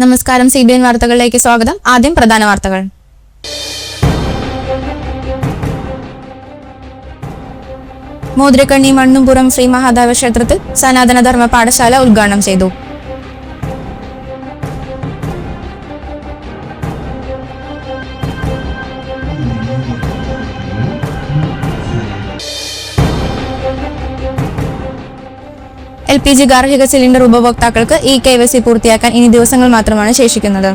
നമസ്കാരം, CBN വാർത്തകളിലേക്ക് സ്വാഗതം. ആദ്യം പ്രധാന വാർത്തകൾ. മോതിരക്കണ്ണി മണ്ണുംപുറം ശ്രീ മഹാദേവ ക്ഷേത്രത്തിൽ സനാതന ധർമ്മ പാഠശാല ഉദ്ഘാടനം ചെയ്തു. LPG ഗാർഹിക സിലിണ്ടർ ഉപഭോക്താക്കൾക്ക് KYC പൂർത്തിയാക്കാൻ ഇനി ദിവസങ്ങൾ മാത്രമാണ് ശേഷിക്കുന്നത്.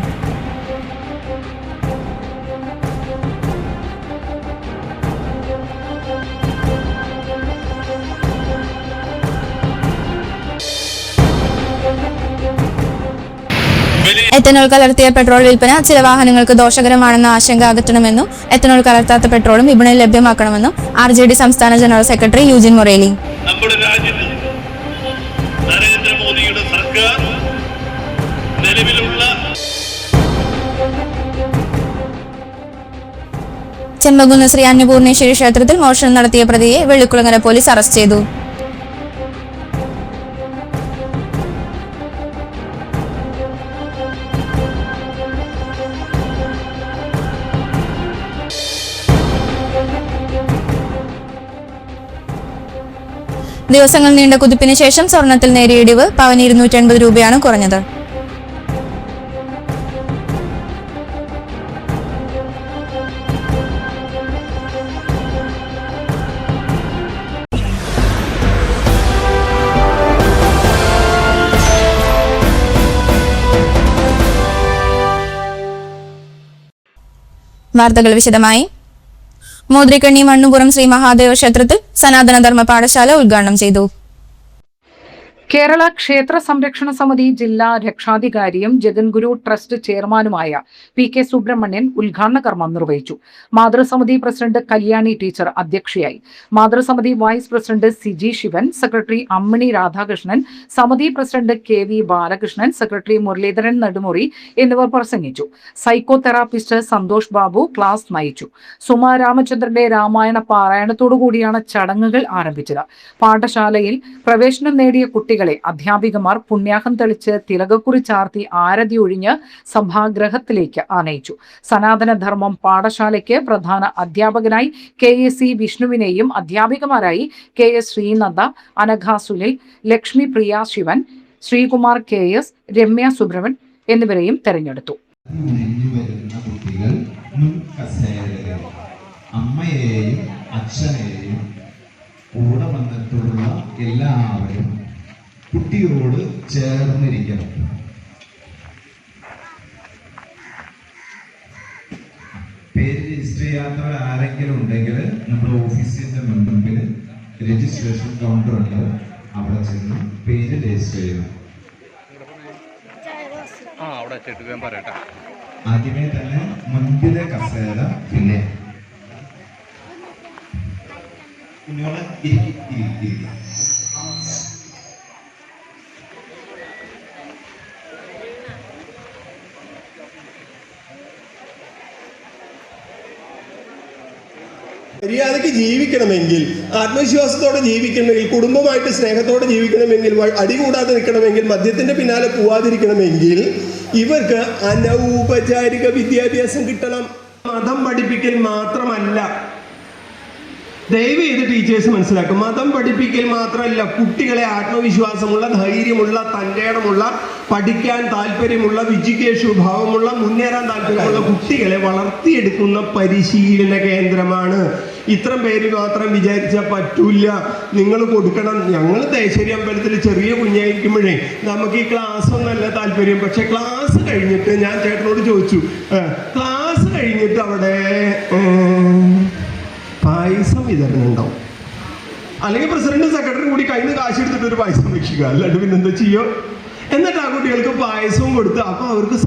എത്തനോൾ കലർത്തിയ പെട്രോൾ വിൽപ്പന ചില വാഹനങ്ങൾക്ക് ദോഷകരമാണെന്ന ആശങ്ക അകറ്റണമെന്നും എത്തനോൾ കലർത്താത്ത പെട്രോളും വിപണിയിൽ ലഭ്യമാക്കണമെന്നും RJD സംസ്ഥാന ജനറൽ സെക്രട്ടറി യൂജിൻ മൊറേലി. നരേന്ദ്രമോദിയുടെ സർക്കാർ നിലവിലുള്ള ചെമ്പകുന്ന് ശ്രീ അന്നപൂർണേശ്വരി ക്ഷേത്രത്തിൽ മോഷണം നടത്തിയ പ്രതിയെ വെള്ളിക്കുളങ്ങര പോലീസ് അറസ്റ്റ് ചെയ്തു. ദിവസങ്ങൾ നീണ്ട കുതിപ്പിന് ശേഷം സ്വർണത്തിൽ നേരിയ ഇടിവ്. പവന് 280 രൂപയാണ് കുറഞ്ഞത്. വാർത്തകൾ വിശദമായി. മോതിരക്കണ്ണി മണ്ണുംപുറം ശ്രീ മഹാദേവ ക്ഷേത്രത്തിൽ സനാതന ധർമ്മ പാഠശാല ഉദ്ഘാടനം ചെയ്തു. കേരള ക്ഷേത്ര സംരക്ഷണ സമിതി ജില്ലാ രക്ഷാധികാരിയും ജഗൻഗുരു ട്രസ്റ്റ് ചെയർമാനുമായ PK സുബ്രഹ്മണ്യൻ ഉദ്ഘാടന കർമ്മം നിർവഹിച്ചു. മാതൃസമിതി പ്രസിഡന്റ് കല്യാണി ടീച്ചർ അധ്യക്ഷയായി. മാതൃസമിതി vice president Siji Sivan, secretary Ammini Radhakrishnan, സമിതി president KV Balakrishnan, secretary Muraleedharan Nedumuri എന്നിവർ പ്രസംഗിച്ചു. Psychotherapist Santhosh Babu class നയിച്ചു. സുമാ രാമചന്ദ്രന്റെ രാമായണ പാരായണത്തോടുകൂടിയാണ് ചടങ്ങുകൾ ആരംഭിച്ചത്. പാഠശാലയിൽ പ്രവേശനം നേടിയ കുട്ടികൾ അധ്യാപികമാർ പുണ്യാഹം തെളിച്ച് തിലകക്കുറി ചാർത്തി ആരതി ഒഴിഞ്ഞ് സഭാഗ്രഹത്തിലേക്ക് ആനയിച്ചു. സനാതനധർമ്മം പാഠശാലയ്ക്ക് പ്രധാന അധ്യാപകനായി KAC വിഷ്ണുവിനെയും അധ്യാപികമാരായി KS Sreenanda, Anagha Sunil, Lakshmi Priya Shivan, Sreekumar KS, Ramya Subramanian എന്നിവരെയും തെരഞ്ഞെടുത്തു. അമ്മയെയും അച്ഛനെയും കൂടെ വന്നിട്ടുള്ള എല്ലാവരും കുട്ടിയോട് ചേർന്നിരിക്കണം. പേര് രജിസ്റ്റർ ചെയ്യാത്ത ആരെങ്കിലും ഉണ്ടെങ്കിൽ നമ്മുടെ ഓഫീസിന്റെ മുൻപിൽ രജിസ്ട്രേഷൻ കൗണ്ടർ ഉണ്ട്, അവിടെ ചെന്ന് പേര് രജിസ്റ്റർ ചെയ്യണം. ആദ്യമേ തന്നെ മുൻപിലെ കസേര പിന്നെ കുഞ്ഞോളെ മര്യാദയ്ക്ക് ജീവിക്കണമെങ്കിൽ, ആത്മവിശ്വാസത്തോടെ ജീവിക്കണമെങ്കിൽ, കുടുംബമായിട്ട് സ്നേഹത്തോടെ ജീവിക്കണമെങ്കിൽ, അടികൂടാതെ നിൽക്കണമെങ്കിൽ, മദ്യത്തിന്റെ പിന്നാലെ പോവാതിരിക്കണമെങ്കിൽ ഇവർക്ക് അനൗപചാരിക വിദ്യാഭ്യാസം കിട്ടണം. മതം പഠിപ്പിക്കൽ മാത്രമല്ല, ദയവ് ചെയ്ത് ടീച്ചേഴ്സ് മനസ്സിലാക്കും, മതം പഠിപ്പിക്കൽ മാത്രമല്ല, കുട്ടികളെ ആത്മവിശ്വാസമുള്ള, ധൈര്യമുള്ള, തന്റേടമുള്ള, പഠിക്കാൻ താല്പര്യമുള്ള, വിജികേഷുഭാവമുള്ള, മുന്നേറാൻ താല്പര്യമുള്ള കുട്ടികളെ വളർത്തിയെടുക്കുന്ന പരിശീലന കേന്ദ്രമാണ്. ഇത്ര പേര് മാത്രം വിചാരിച്ചാൽ പറ്റൂല, നിങ്ങൾ കൊടുക്കണം. ഞങ്ങൾ ദേശീയ അമ്പലത്തിൽ ചെറിയ കുഞ്ഞായിരിക്കുമ്പോഴേ നമുക്ക് ഈ ക്ലാസ് ഒന്നല്ല താല്പര്യം. പക്ഷെ ക്ലാസ് കഴിഞ്ഞിട്ട് ഞാൻ ചേട്ടനോട് ചോദിച്ചു, ക്ലാസ് കഴിഞ്ഞിട്ട് അവിടെ പായസം വിതരണം ഉണ്ടാവും, അല്ലെങ്കിൽ പ്രസിഡന്റ് സെക്രട്ടറി കൂടി കയ്യിൽ നിന്ന് കാശ് എടുത്തിട്ട് ഒരു പായസം വെക്കുക, അല്ലാണ്ട് പിന്നെന്താ ചെയ്യോ? എന്നിട്ട് ആ കുട്ടികൾക്ക് പായസവും കൊടുത്ത് അപ്പൊ അവർക്ക്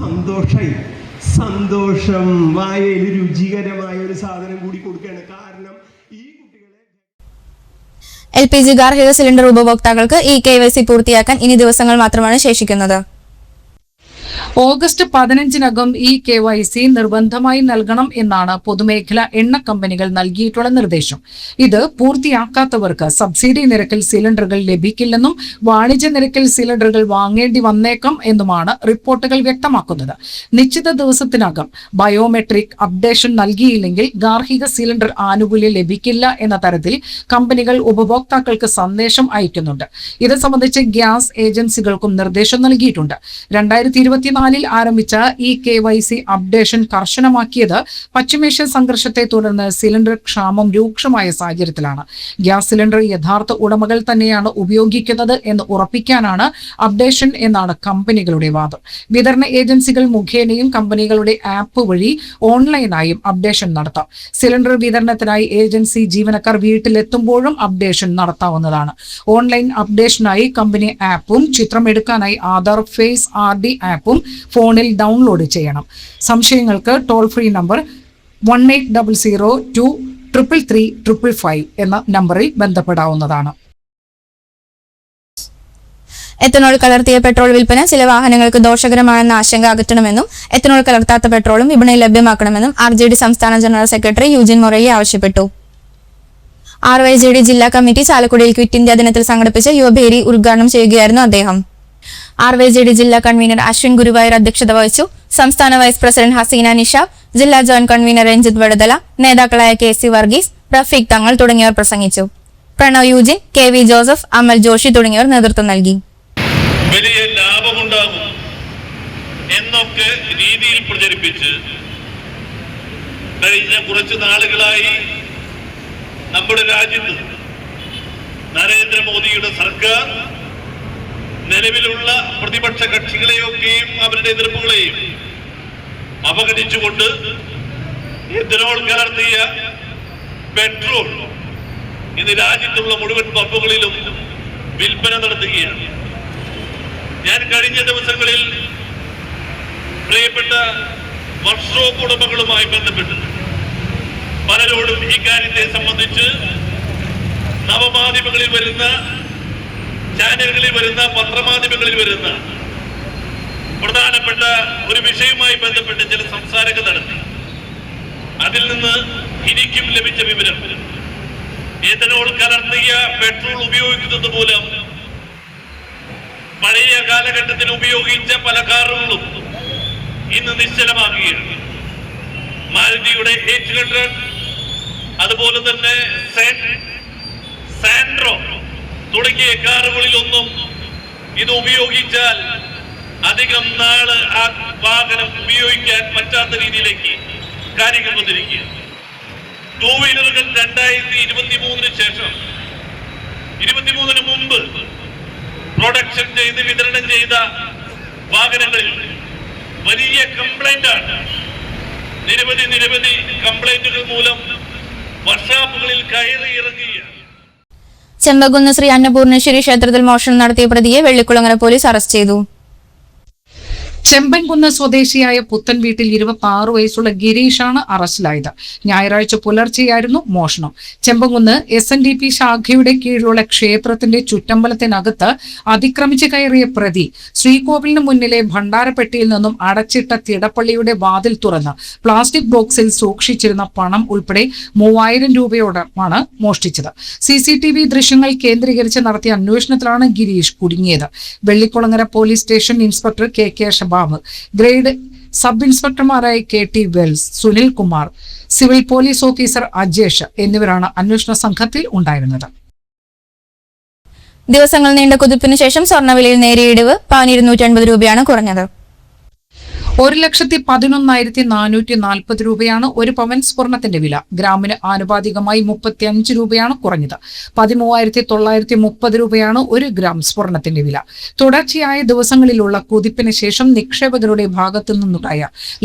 സന്തോഷം വായയിൽ രുചികരമായ ഒരു സാധനം കൂടി കൊടുക്കുകയാണ്. കാരണം ഈ കുട്ടികളെ LPG ഗാർഹിക സിലിണ്ടർ ഉപഭോക്താക്കൾക്ക് KYC പൂർത്തിയാക്കാൻ ഇനി ദിവസങ്ങൾ മാത്രമാണ് ശേഷിക്കുന്നത്. ഓഗസ്റ്റ് 15-നകം ഈ KYC നിർബന്ധമായി നൽകണം എന്നാണ് പൊതുമേഖല എണ്ണ കമ്പനികൾ നൽകിയിട്ടുള്ള നിർദ്ദേശം. ഇത് പൂർത്തിയാക്കാത്തവർക്ക് സബ്സിഡി നിരക്കിൽ സിലിണ്ടറുകൾ ലഭിക്കില്ലെന്നും വാണിജ്യ നിരക്കിൽ സിലിണ്ടറുകൾ വാങ്ങേണ്ടി വന്നേക്കാം എന്നുമാണ് റിപ്പോർട്ടുകൾ വ്യക്തമാക്കുന്നത്. നിശ്ചിത ദിവസത്തിനകം ബയോമെട്രിക് അപ്ഡേഷൻ നൽകിയില്ലെങ്കിൽ ഗാർഹിക സിലിണ്ടർ ആനുകൂല്യം ലഭിക്കില്ല എന്ന തരത്തിൽ കമ്പനികൾ ഉപഭോക്താക്കൾക്ക് സന്ദേശം അയക്കുന്നുണ്ട്. ഇത് സംബന്ധിച്ച് ഗ്യാസ് ഏജൻസികൾക്കും നിർദ്ദേശം നൽകിയിട്ടുണ്ട്. 2024 ആരംഭിച്ച ഈ KYC അപ്ഡേഷൻ കർശനമാക്കിയത് പശ്ചിമേഷ്യൻ സംഘർഷത്തെ തുടർന്ന് സിലിണ്ടർ ക്ഷാമം രൂക്ഷമായ സാഹചര്യത്തിലാണ്. ഗ്യാസ് സിലിണ്ടർ യഥാർത്ഥ ഉടമകൾ തന്നെയാണ് ഉപയോഗിക്കുന്നത് എന്ന് ഉറപ്പിക്കാനാണ് അപ്ഡേഷൻ എന്നാണ് കമ്പനികളുടെ വാദം. വിതരണ ഏജൻസികൾ മുഖേനയും കമ്പനികളുടെ ആപ്പ് വഴി ഓൺലൈനായും അപ്ഡേഷൻ നടത്താം. സിലിണ്ടർ വിതരണത്തിനായി ഏജൻസി ജീവനക്കാർ വീട്ടിലെത്തുമ്പോഴും അപ്ഡേഷൻ നടത്താവുന്നതാണ്. ഓൺലൈൻ അപ്ഡേഷനായി കമ്പനി ആപ്പും ചിത്രമെടുക്കാനായി ആധാർ ഫേസ് RD ആപ്പും ഫോണിൽ ഡൗൺലോഡ് ചെയ്യണം. സംശയങ്ങൾക്ക് ടോൾ ഫ്രീ നമ്പർ 1800233355 എന്ന നമ്പറിൽ ബന്ധപ്പെടാവുന്നതാണ്. എത്തനോൾ കലർത്തിയ പെട്രോൾ വിൽപ്പന ചില വാഹനങ്ങൾക്ക് ദോഷകരമാണെന്ന ആശങ്ക അകറ്റണമെന്നും എത്തനോൾ കലർത്താത്ത പെട്രോളും വിപണിയിൽ ലഭ്യമാക്കണമെന്നും RJD സംസ്ഥാന ജനറൽ സെക്രട്ടറി യൂജിൻ മൊറേലി ആവശ്യപ്പെട്ടു. RYJD ജില്ലാ കമ്മിറ്റി ചാലക്കുടിയിൽ ക്വിറ്റ് ഇന്ത്യ ദിനത്തിൽ സംഘടിപ്പിച്ച യുവഭേരി ഉദ്ഘാടനം ചെയ്യുകയായിരുന്നു അദ്ദേഹം. RYJD ജില്ലാ കൺവീനർ അശ്വിൻ ഗുരുവായൂർ അധ്യക്ഷത വഹിച്ചു. സംസ്ഥാന വൈസ് പ്രസിഡന്റ് ഹസീന നിഷാബ്, ജില്ലാ ജോയിന്റ് കൺവീനർ രഞ്ജിത്ത് വടുതല, നേതാക്കളായ KC വർഗീസ്, റഫീഖ് തങ്ങൾ തുടങ്ങിയവർ പ്രസംഗിച്ചു. പ്രണവ് യൂജിൻ, KV ജോസഫ്, അമൽ ജോഷി തുടങ്ങിയവർ നേതൃത്വം നൽകി. വലിയ ലാഭമുണ്ടാകും എന്നൊക്കെ രീതിയിൽ പ്രചരിപ്പിച്ച് കഴിഞ്ഞ കുറച്ച് നാളുകളായി നമ്മുടെ രാജ്യത്ത് നരേന്ദ്രമോദിയുടെ സർക്കാർ നിലവിലുള്ള പ്രതിപക്ഷ കക്ഷികളെയൊക്കെയും അവരുടെ എതിർപ്പുകളെയും അവഗണിച്ചുകൊണ്ട് എഥനോൾ കലർത്തിയ പെട്രോൾ ഇന്ന് രാജ്യത്തുള്ള മുഴുവൻ പമ്പുകളിലും വിൽപ്പന നടത്തുകയാണ്. ഞാൻ കഴിഞ്ഞ ദിവസങ്ങളിൽ പ്രിയപ്പെട്ട വർക്ക്ഷോപ്പ് ഉടമകളുമായി ബന്ധപ്പെട്ട് പലരോടും ഈ കാര്യത്തെ സംബന്ധിച്ച് നവമാധ്യമങ്ങളിൽ വരുന്ന, ചാനലുകളിൽ വരുന്ന, പത്രമാധ്യമങ്ങളിൽ വരുന്ന പ്രധാനപ്പെട്ട ഒരു വിഷയവുമായി ബന്ധപ്പെട്ട് ചില സംസാരങ്ങൾ നടത്തി. അതിൽ നിന്ന് എനിക്കും ലഭിച്ച വിവരം, എഥനോൾ കലർത്തിയ പെട്രോൾ ഉപയോഗിക്കുന്നത് മൂലം പഴയ കാലഘട്ടത്തിൽ ഉപയോഗിച്ച പല കാറുകളും ഇന്ന് നിശ്ചലമാകുകയാണ്. മാരുതിയുടെ 800, അതുപോലെ തന്നെ സാൻഡ്രോ തുടങ്ങിയ കാറുകളിലൊന്നും ഇത് ഉപയോഗിച്ചാൽ അധികം നാള് ആ വാഹനം ഉപയോഗിക്കാൻ പറ്റാത്ത രീതിയിലേക്ക് കാര്യങ്ങൾ വന്നിരിക്കുകയാണ്. 2 വീലറുകൾ 2023 ശേഷം 23 മുമ്പ് പ്രൊഡക്ഷൻ ചെയ്ത് വിതരണം ചെയ്ത വാഹനങ്ങളിൽ വലിയ കംപ്ലൈന്റ് ആണ്. നിരവധി കംപ്ലൈന്റുകൾ മൂലം വർക്ക്ഷോപ്പുകളിൽ കയറി ഇറങ്ങുകയാണ്. ചെമ്പകുന്ന് ശ്രീ അന്നപൂർണേശ്വരി ക്ഷേത്രത്തിൽ മോഷണം നടത്തിയ പ്രതിയെ വെള്ളിക്കുളങ്ങര പോലീസ് അറസ്റ്റ് ചെയ്തു. ചെമ്പൻകുന്ന് സ്വദേശിയായ പുത്തൻ വീട്ടിൽ 26 വയസ്സുള്ള ഗിരീഷാണ് അറസ്റ്റിലായത്. ഞായറാഴ്ച പുലർച്ചെയായിരുന്നു മോഷണം. ചെമ്പൻകുന്ന് SNDP ശാഖയുടെ കീഴിലുള്ള ക്ഷേത്രത്തിന്റെ ചുറ്റമ്പലത്തിനകത്ത് അതിക്രമിച്ച് കയറിയ പ്രതി ശ്രീകോവിലിന് മുന്നിലെ ഭണ്ഡാരപ്പെട്ടിയിൽ നിന്നും അടച്ചിട്ട തിടപ്പള്ളിയുടെ വാതിൽ തുറന്ന് പ്ലാസ്റ്റിക് ബോക്സിൽ സൂക്ഷിച്ചിരുന്ന പണം ഉൾപ്പെടെ 3000 രൂപയോടമാണ് മോഷ്ടിച്ചത്. CCTV ദൃശ്യങ്ങൾ കേന്ദ്രീകരിച്ച് നടത്തിയ അന്വേഷണത്തിലാണ് ഗിരീഷ് കുടുങ്ങിയത്. Vellikulangara police station inspector KK Shabab, grade sub ഇൻസ്പെക്ടർമാരായ KT Wells, Sunil Kumar, civil police officer Ajesh എന്നിവരാണ് അന്വേഷണ സംഘത്തിൽ ഉണ്ടായിരുന്നത്. ദിവസങ്ങൾ നീണ്ട കുതിപ്പിന് ശേഷം സ്വർണ്ണവിലയിൽ നേരിയ ഇടിവ്. പവന് 280 രൂപയാണ് കുറഞ്ഞത്. 1,11,440 രൂപയാണ് ഒരു പവൻ സ്വർണത്തിന്റെ വില. ഗ്രാമിന് ആനുപാതികമായി 35 രൂപയാണ് കുറഞ്ഞത്. 13,930 രൂപയാണ് 1 ഗ്രാം സ്വർണത്തിന്റെ വില. തുടർച്ചയായ ദിവസങ്ങളിലുള്ള കുതിപ്പിന് ശേഷം നിക്ഷേപകരുടെ ഭാഗത്തു നിന്നുണ്ടായ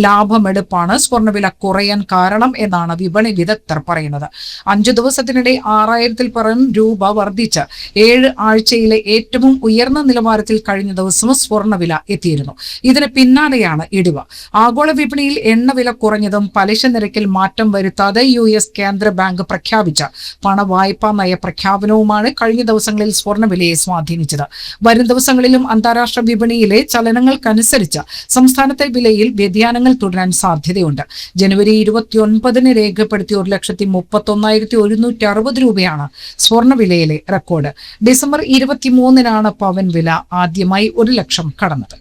ലാഭമെടുപ്പാണ് സ്വർണ്ണവില കുറയാൻ കാരണം എന്നാണ് വിപണി വിദഗ്ധർ പറയുന്നത്. 5 ദിവസത്തിനിടെ 6,000-ൽ പരം രൂപ വർദ്ധിച്ച് 7 ആഴ്ചയിലെ ഏറ്റവും ഉയർന്ന നിലവാരത്തിൽ കഴിഞ്ഞ ദിവസം സ്വർണ്ണവില എത്തിയിരുന്നു. ഇതിന് പിന്നാലെയാണ് ഇടിവ്. ആഗോള വിപണിയിൽ എണ്ണവില കുറഞ്ഞതും പലിശ നിരക്കിൽ മാറ്റം വരുത്താതെ US കേന്ദ്ര ബാങ്ക് പ്രഖ്യാപിച്ച പണവായ്പാ നയ പ്രഖ്യാപനവുമാണ് കഴിഞ്ഞ ദിവസങ്ങളിൽ സ്വർണ്ണവിലയെ സ്വാധീനിച്ചത്. വരും ദിവസങ്ങളിലും അന്താരാഷ്ട്ര വിപണിയിലെ ചലനങ്ങൾക്കനുസരിച്ച് സംസ്ഥാനത്തെ വിലയിൽ വ്യതിയാനങ്ങൾ തുടരാൻ സാധ്യതയുണ്ട്. ജനുവരി 29 രേഖപ്പെടുത്തിയ 1,31,160 രൂപയാണ് സ്വർണ്ണവിലയിലെ റെക്കോർഡ്. ഡിസംബർ 23 പവൻ വില ആദ്യമായി 1 ലക്ഷം കടന്നത്.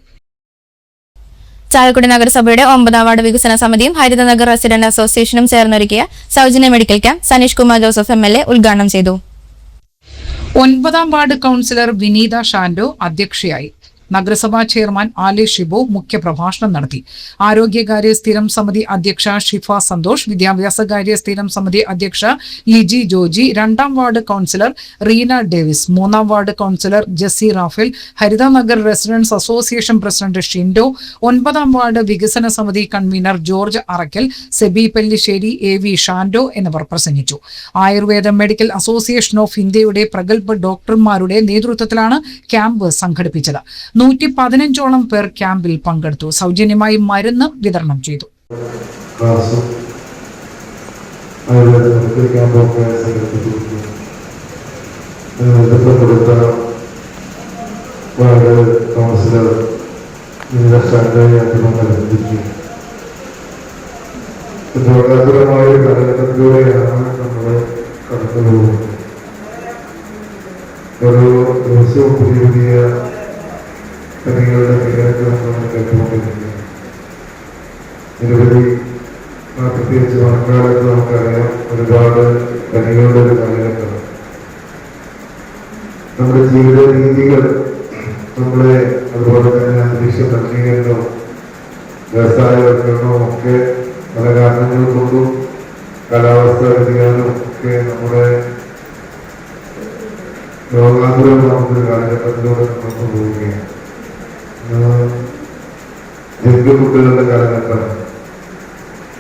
ചാലക്കുടി നഗരസഭയുടെ 9ാം വാർഡ് വികസന സമിതിയും ഹരിതനഗർ റെസിഡന്റ് അസോസിയേഷനും ചേർന്നൊരുക്കിയ സൗജന്യ medical camp Saneesh Kumar Joseph MLA ഉദ്ഘാടനം ചെയ്തു. 9ാം വാർഡ് കൗൺസിലർ വിനീത ഷാൻഡോ അധ്യക്ഷയായി. നഗരസഭാ ചെയർമാൻ ആലി ഷിബു മുഖ്യപ്രഭാഷണം നടത്തി. ആരോഗ്യകാര്യ സ്ഥിരം സമിതി അധ്യക്ഷ ഷിഫ സന്തോഷ്, വിദ്യാഭ്യാസകാര്യ സ്ഥിരം സമിതി അധ്യക്ഷ ലിജി ജോജി, 2ാം വാർഡ് കൗൺസിലർ റീന ഡേവിസ്, 3ാം ward councillor Jessy Raphael, Harithanagar residence association president Shindo, 9ാം വാർഡ് വികസന സമിതി കൺവീനർ ജോർജ് അറക്കൽ, സെബി പെല്ലിശ്ശേരി, AV ഷാൻഡോ എന്നിവർ പ്രസംഗിച്ചു. ആയുർവേദ മെഡിക്കൽ അസോസിയേഷൻ ഓഫ് ഇന്ത്യയുടെ പ്രഗത്ഭ ഡോക്ടർമാരുടെ നേതൃത്വത്തിലാണ് ക്യാമ്പ് സംഘടിപ്പിച്ചത്. 115ഓളം പേർ ക്യാമ്പിൽ പങ്കെടുത്തു. സൗജന്യമായി മരുന്ന് വിതരണം ചെയ്തു. ഒരു ദിവസവും പുതിയ പുതിയ കഥകളുടെ വികാരങ്ങൾ കേട്ടുകൊണ്ടിരിക്കുന്നത്. നിരവധി പ്രത്യേകിച്ച് മഴക്കാലത്ത് നമുക്കറിയാം ഒരുപാട് കഥകളുടെ ഒരു കാലഘട്ടമാണ്. നമ്മുടെ ജീവിത രീതികൾ നമ്മളെ അതുപോലെ തന്നെ അന്തരീക്ഷ മലിനീകരണവും വ്യവസായവൽക്കരണവും ഒക്കെ പല കാരണങ്ങൾ കൊണ്ടും കാലാവസ്ഥ വ്യതിയാനവും ഒക്കെ നമ്മുടെ രോഗാതുരമാകുന്ന കാലഘട്ടത്തിലൂടെ നമ്മൾ പോവുകയാണ്. ജന്തുക്കുട്ടികളുടെ കാലഘട്ടം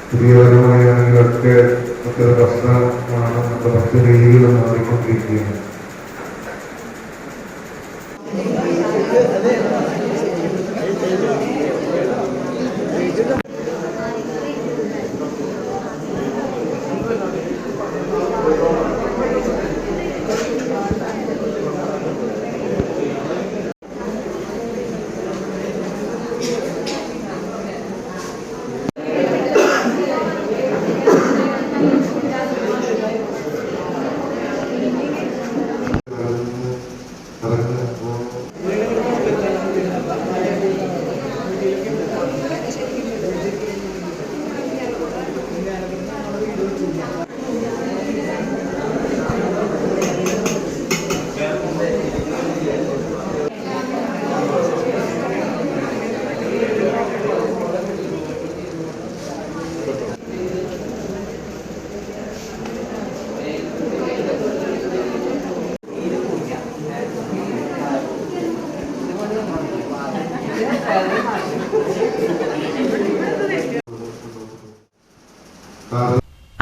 പുതിയ തലമുറയാണെങ്കിലൊക്കെ മറ്റൊരു പ്രശ്നമാണ്. നമ്മുടെ ഭക്ഷ്യ രീതികൾ മാറിക്കൊണ്ടിരിക്കുകയാണ്.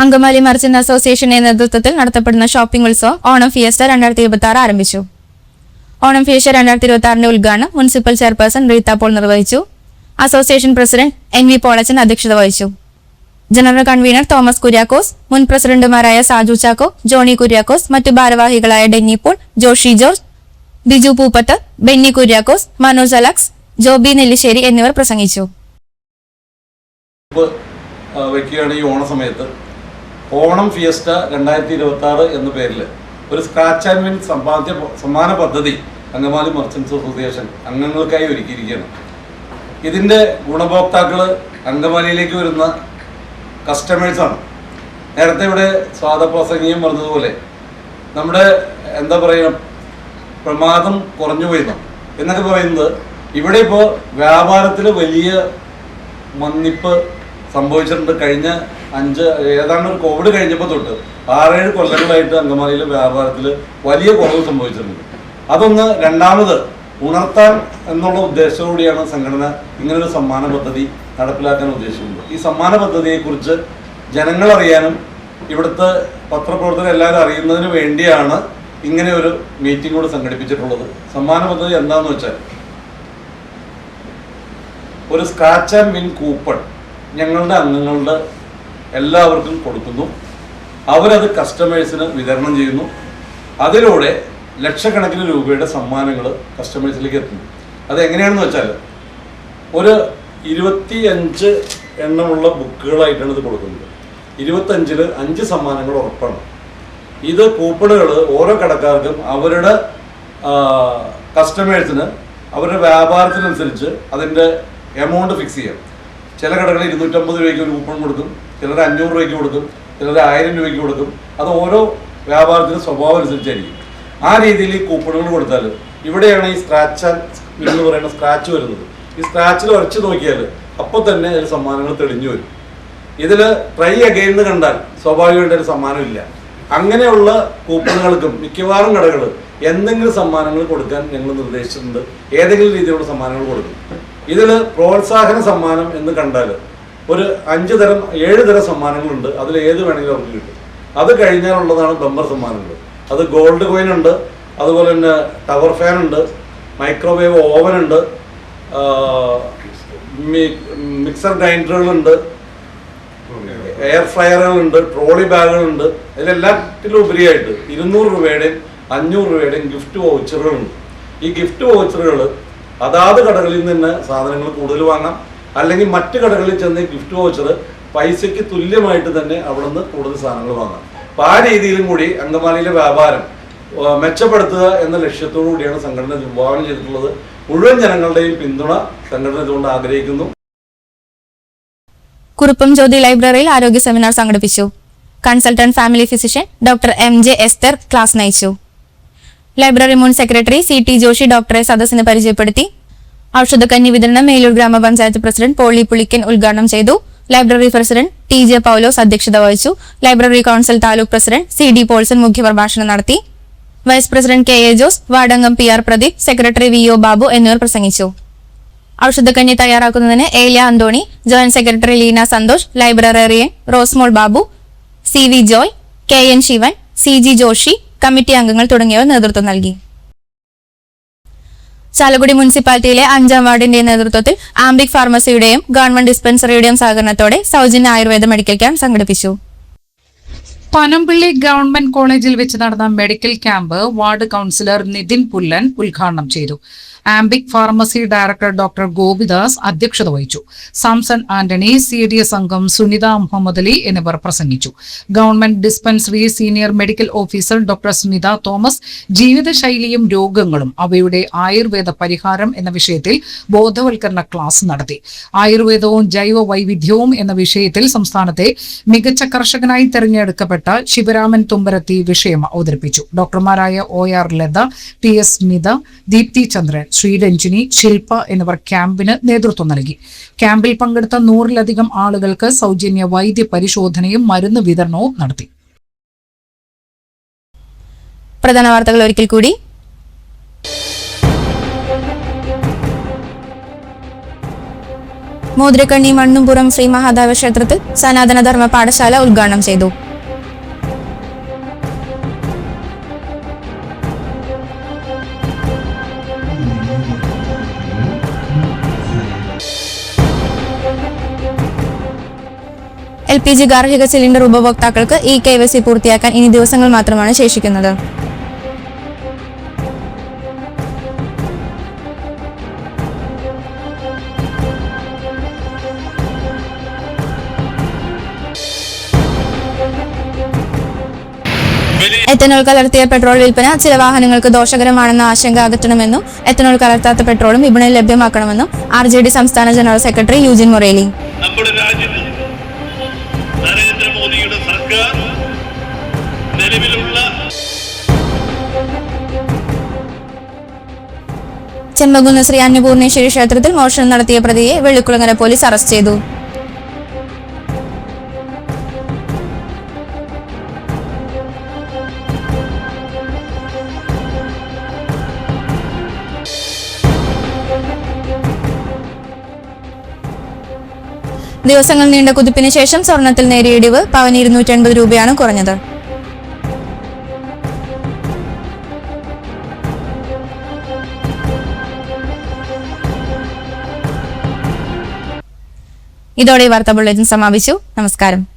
അങ്കമാലി മർച്ചന്റ് അസോസിയേഷന്റെ നേതൃത്വത്തിൽ നടത്തപ്പെടുന്ന ഷോപ്പിംഗ് ഉത്സവം ഓണം ഫിയസ്റ്റ 2026 ആരംഭിച്ചു. ഓണം ഫിയസ്റ്റ 2026 ഉദ്ഘാടനം മുനിസിപ്പൽ ചെയർപേഴ്സൺ റീത്ത പോൾ നിർവഹിച്ചു. അസോസിയേഷൻ പ്രസിഡന്റ് NV പോളച്ചൻ അധ്യക്ഷത വഹിച്ചു. ജനറൽ കൺവീനർ തോമസ് കുര്യാക്കോസ്, മുൻ പ്രസിഡന്റുമാരായ സാജു ചാക്കോ, ജോണി കുര്യാക്കോസ്, മറ്റു ഭാരവാഹികളായ ഡെന്നി പോൾ, ജോഷി ജോർജ്, ബിജു പൂപ്പത്ത്, ബെന്നി കുര്യാക്കോസ്, മനോജ് അലക്സ്, ജോബി നെല്ലിശ്ശേരി എന്നിവർ പ്രസംഗിച്ചു. ഈ ഓണ സമയത്ത് ഓണം ഫിയസ്റ്റ 2026 എന്ന പേരിൽ ഒരു സ്ക്രാച്ച് ആൻഡ് വിൻ സമ്മാന പദ്ധതി അങ്കമാലി മർച്ചൻസ് അസോസിയേഷൻ അംഗങ്ങൾക്കായി ഒരുക്കിയിരിക്കുകയാണ്. ഇതിൻ്റെ ഗുണഭോക്താക്കൾ അങ്കമാലിയിലേക്ക് വരുന്ന കസ്റ്റമേഴ്സാണ്. നേരത്തെ ഇവിടെ സ്വാദപ്രസംഗിയും പറഞ്ഞതുപോലെ നമ്മുടെ എന്താ പറയുക പ്രമാദം കുറഞ്ഞു പോയിരുന്നു എന്നൊക്കെ പറയുന്നത് ഇവിടെ ഇപ്പോൾ വ്യാപാരത്തിൽ വലിയ മന്നിപ്പ് സംഭവിച്ചിട്ടുണ്ട്. കഴിഞ്ഞ ഏതാണ്ട് ഒരു കോവിഡ് കഴിഞ്ഞപ്പോൾ തൊട്ട് 6-7 കൊല്ലങ്ങളായിട്ട് അങ്കമാലിയിലെ വ്യാപാരത്തിൽ വലിയ കുറവ് സംഭവിച്ചിട്ടുണ്ട്. അതൊന്ന് രണ്ടാമത് ഉണർത്താൻ എന്നുള്ള ഉദ്ദേശത്തോടെയാണ് സംഘടന ഇങ്ങനൊരു സമ്മാന പദ്ധതി നടപ്പിലാക്കാൻ ഉദ്ദേശിക്കുന്നത്. ഈ സമ്മാന പദ്ധതിയെക്കുറിച്ച് ജനങ്ങൾ അറിയാനും ഇവിടുത്തെ പത്രപ്രവർത്തകർ എല്ലാവരും അറിയുന്നതിന് വേണ്ടിയാണ് ഇങ്ങനെ ഒരു മീറ്റിംഗ് കൂടെ സംഘടിപ്പിച്ചിട്ടുള്ളത്. സമ്മാന പദ്ധതി എന്താണെന്ന് വെച്ചാൽ ഒരു സ്ക്രാച്ച് ആൻഡ് വിൻ കൂപ്പൺ ഞങ്ങളുടെ അംഗങ്ങളുടെ എല്ലാവർക്കും കൊടുക്കുന്നു. അവരത് കസ്റ്റമേഴ്സിന് വിതരണം ചെയ്യുന്നു. അതിലൂടെ ലക്ഷക്കണക്കിന് രൂപയുടെ സമ്മാനങ്ങൾ കസ്റ്റമേഴ്സിലേക്ക് എത്തുന്നു. അതെങ്ങനെയാണെന്ന് വെച്ചാൽ ഒരു 25 എണ്ണമുള്ള ബുക്കുകളായിട്ടാണ് ഇത് കൊടുക്കുന്നത്. 25-ൽ 5 സമ്മാനങ്ങൾ ഉറപ്പാണ്. ഇത് കൂപ്പണുകൾ ഓരോ കടക്കാർക്കും അവരുടെ കസ്റ്റമേഴ്സിന് അവരുടെ വ്യാപാരത്തിനനുസരിച്ച് അതിൻ്റെ എമൗണ്ട് ഫിക്സ് ചെയ്യാം. ചില കടകളിൽ 250 രൂപയ്ക്ക് ഒരു കൂപ്പൺ കൊടുക്കും, ചിലർ 500 രൂപയ്ക്ക് കൊടുക്കും, ചിലർ 1000 രൂപയ്ക്ക് കൊടുക്കും. അത് ഓരോ വ്യാപാരത്തിൻ്റെ സ്വഭാവം അനുസരിച്ചായിരിക്കും. ആ രീതിയിൽ ഈ കൂപ്പണുകൾ കൊടുത്താൽ ഇവിടെയാണ് ഈ സ്ക്രാച്ച് എന്ന് പറയുന്ന സ്ക്രാച്ച് വരുന്നത്. ഈ സ്ക്രാച്ചിൽ വരച്ച് നോക്കിയാൽ അപ്പോൾ തന്നെ അതിൽ സമ്മാനങ്ങൾ തെളിഞ്ഞു വരും. ഇതിൽ ട്രൈ അഗെയിൻ എന്ന് കണ്ടാൽ സ്വാഭാവികമായിട്ട് ഒരു സമ്മാനമില്ല. അങ്ങനെയുള്ള കൂപ്പണുകൾക്കും മിക്കവാറും കടകൾ എന്തെങ്കിലും സമ്മാനങ്ങൾ കൊടുക്കാൻ ഞങ്ങൾ നിർദ്ദേശിച്ചിട്ടുണ്ട്. ഏതെങ്കിലും രീതിയിലുള്ള സമ്മാനങ്ങൾ കൊടുക്കും. ഇതിൽ പ്രോത്സാഹന സമ്മാനം എന്ന് കണ്ടാൽ ഒരു 7 തരം സമ്മാനങ്ങളുണ്ട്. അതിൽ ഏത് വേണമെങ്കിലും അവർക്ക് കിട്ടും. അത് കഴിഞ്ഞാലുള്ളതാണ് ബമ്പർ സമ്മാനങ്ങൾ. അത് ഗോൾഡ് കോയിൻ ഉണ്ട്, അതുപോലെ തന്നെ ടവർ ഫാൻ ഉണ്ട്, മൈക്രോവേവ് ഓവൻ ഉണ്ട്, മിക്സർ ഗ്രൈൻഡറുകളുണ്ട്, എയർ ഫ്രയറുകളുണ്ട്, ട്രോളി ബാഗുകളുണ്ട്. ഇതിലെല്ലാത്തിലും ഉപരിയായിട്ട് 200 രൂപയുടെയും 500 രൂപയുടെയും ഗിഫ്റ്റ് വൗച്ചറുകളുണ്ട്. ഈ ഗിഫ്റ്റ് വൗച്ചറുകൾ അതാത് കടകളിൽ നിന്ന് സാധനങ്ങൾ കൂടുതൽ വാങ്ങാം, അല്ലെങ്കിൽ മറ്റ് കടകളിൽ ചെന്ന് ഗിഫ്റ്റ് വൗച്ചർ പൈസയ്ക്ക് തുല്യമായിട്ട് തന്നെ അവിടെ നിന്ന് കൂടുതൽ സാധനങ്ങൾ വാങ്ങാം. അപ്പോൾ ആ രീതിയിലും കൂടി അങ്കമാലിയിലെ വ്യാപാരം മെച്ചപ്പെടുത്തുക എന്ന ലക്ഷ്യത്തോടു കൂടിയാണ് സംഘടന വിഭാവനം ചെയ്തിട്ടുള്ളത്. മുഴുവൻ ജനങ്ങളുടെയും പിന്തുണ സംഘടന ഇതുകൊണ്ട് ആഗ്രഹിക്കുന്നു. കുറുപ്പം ജ്യോതി ലൈബ്രറിയിൽ ആരോഗ്യ സെമിനാർ സംഘടിപ്പിച്ചു. Consultant family physician doctor MJ Esther class നയിച്ചു. ലൈബ്രറി മുൻ സെക്രട്ടറി CT ജോഷി ഡോക്ടറെ സദസ്സിന് പരിചയപ്പെടുത്തി. ഔഷധക്കഞ്ഞി വിതരണം മേലൂർ ഗ്രാമപഞ്ചായത്ത് പ്രസിഡന്റ് പോളി പുളിക്കൻ ഉദ്ഘാടനം ചെയ്തു. ലൈബ്രറി പ്രസിഡന്റ് TJ പൗലോസ് അധ്യക്ഷത വഹിച്ചു. Library council taluk president CD Paulson മുഖ്യപ്രഭാഷണം നടത്തി. വൈസ് പ്രസിഡന്റ് KA ജോസ്, വാർഡംഗം PR Pradeep, secretary VO Babu എന്നിവർ പ്രസംഗിച്ചു. ഔഷധക്കഞ്ഞി തയ്യാറാക്കുന്നതിന് Eliya Anthony, joint secretary Leena Santhosh, librarian Rosemol Babu, CV Joy, KN Sivan, CG Joshy, committee അംഗങ്ങൾ തുടങ്ങിയവർ നേതൃത്വം നൽകി. ചാലക്കുടി മുനിസിപ്പാലിറ്റിയിലെ 5ാം വാർഡിന്റെ നേതൃത്വത്തിൽ ആംബിക് ഫാർമസിയുടെയും ഗവൺമെന്റ് ഡിസ്പെൻസറിയുടെയും സഹകരണത്തോടെ സൗജന്യ ആയുർവേദ മെഡിക്കൽ ക്യാമ്പ് സംഘടിപ്പിച്ചു. പനമ്പിള്ളി ഗവൺമെന്റ് കോളേജിൽ വെച്ച് നടന്ന medical camp ward councillor Nithin Pullan ഉദ്ഘാടനം ചെയ്തു. Ambic pharmacy director doctor Gopidas അധ്യക്ഷത വഹിച്ചു. സാംസൺ ആന്റണി, CDS അംഗം സുനിത മുഹമ്മദ് അലി എന്നിവർ പ്രസംഗിച്ചു. Government dispensary senior medical officer doctor Smitha Thomas ജീവിതശൈലിയും രോഗങ്ങളും അവയുടെ ആയുർവേദ പരിഹാരം എന്ന വിഷയത്തിൽ ബോധവൽക്കരണ ക്ലാസ് നടത്തി. ആയുർവേദവും ജൈവ വൈവിധ്യവും എന്ന വിഷയത്തിൽ സംസ്ഥാനത്തെ മികച്ച കർഷകനായി തെരഞ്ഞെടുക്കപ്പെട്ട ശിവരാമൻ തുമ്പരത്തി വിഷയം അവതരിപ്പിച്ചു. ഡോക്ടർമാരായ OR ലത, TS സ്മിത, ദീപ്തി ചന്ദ്രൻ, ശ്രീരഞ്ജിനി, ശില്പ എന്നിവർ ക്യാമ്പിന് നേതൃത്വം നൽകി. ക്യാമ്പിൽ പങ്കെടുത്ത 100-ലധികം ആളുകൾക്ക് സൗജന്യ വൈദ്യ പരിശോധനയും മരുന്ന് വിതരണവും നടത്തി. പ്രധാന വാർത്തകൾ ഒരിക്കൽ കൂടി. മോതിരക്കണ്ണി മണ്ണുംപുറം ശ്രീ മഹാദേവ ക്ഷേത്രത്തിൽ സനാതന ധർമ്മ പാഠശാല ഉദ്ഘാടനം ചെയ്തു. LPG ഗാർഹിക സിലിണ്ടർ ഉപഭോക്താക്കൾക്ക് KYC പൂർത്തിയാക്കാൻ ഇനി ദിവസങ്ങൾ മാത്രമാണ് ശേഷിക്കുന്നത്. എത്തനോൾ കലർത്തിയ പെട്രോൾ വിൽപ്പന ചില വാഹനങ്ങൾക്ക് ദോഷകരമാണെന്ന ആശങ്ക അകറ്റണമെന്നും എത്തനോൾ കലർത്താത്ത പെട്രോളും വിപണിയിൽ ലഭ്യമാക്കണമെന്നും RJD സംസ്ഥാന ജനറൽ സെക്രട്ടറി യൂജിൻ മൊറേലി. നമ്മുടെ രാജ്യത്ത് നരേന്ദ്രമോദിയുടെ സർക്കാർ നിലവിലുള്ള ചെമ്പകുന്ന് ശ്രീ അന്നപൂർണേശ്വരി ക്ഷേത്രത്തിൽ മോഷണം നടത്തിയ പ്രതിയെ വെള്ളിക്കുളങ്ങര പോലീസ് അറസ്റ്റ് ചെയ്തു. ദിവസങ്ങൾ നീണ്ട കുതിപ്പിന് ശേഷം സ്വർണത്തിൽ നേരിയ ഇടിവ്. പവന് 280 രൂപയാണ് കുറഞ്ഞത്. ഇതോടെ ഈ വാർത്താ ബുള്ളറ്റിൻ സമാപിച്ചു. നമസ്കാരം.